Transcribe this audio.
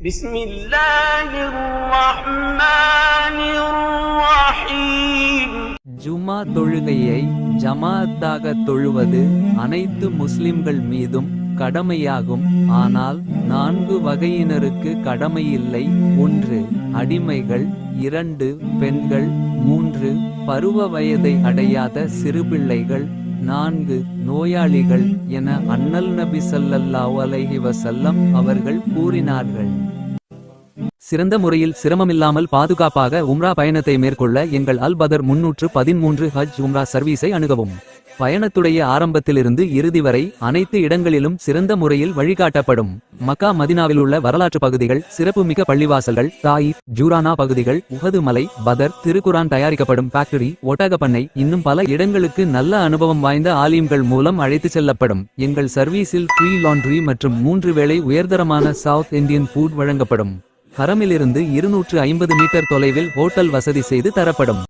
بسم الله الرحمن الرحيم. ஜுமா தொழுகையை ஜமாத்தாக தொழுவது அனைத்து முஸ்லிம்கள் மீதும் கடமையாகும். ஆனால் 4 வகையினருக்கு கடமையில்லை. 1 அடிமைகள், 2 பெண்கள், 3 பருவ வயதை அடையாத சிறுபிள்ளைகள், 4 நோயாளிகள் என அண்ணல் நபி ஸல்லல்லாஹு அலைஹி வஸல்லம் அவர்கள் கூறினார்கள். சிறந்த முறையில் சிரமமில்லாமல் பாதுகாப்பாக உம்ரா பயணத்தை மேற்கொள்ள எங்கள் அல் பதர் 313 ஹஜ் உம்ரா சர்வீஸை அணுகவும். பயணத்துடைய ஆரம்பத்திலிருந்து இறுதி வரை அனைத்து இடங்களிலும் சிறந்த முறையில் வழிகாட்டப்படும். மக்கா மதினாவில் உள்ள வரலாற்று பகுதிகள், சிறப்புமிக்க பள்ளிவாசல்கள், தாயிஃப், ஜூரானா பகுதிகள், உஹது மலை, பதர், திருக்குரான் தயாரிக்கப்படும் ஃபேக்டரி, ஒட்டகப்பண்ணை, இன்னும் பல இடங்களுக்கு நல்ல அனுபவம் வாய்ந்த ஆலிம்கள் மூலம் அழைத்து செல்லப்படும். எங்கள் சர்வீஸில் ஃப்ரீ லாண்ட்ரி மற்றும் 3 வேளை உயர்தரமான சவுத் இந்தியன் ஃபுட் வழங்கப்படும். ஹரமிலிருந்து 250 மீட்டர் தொலைவில் ஹோட்டல் வசதி செய்து தரப்படும்.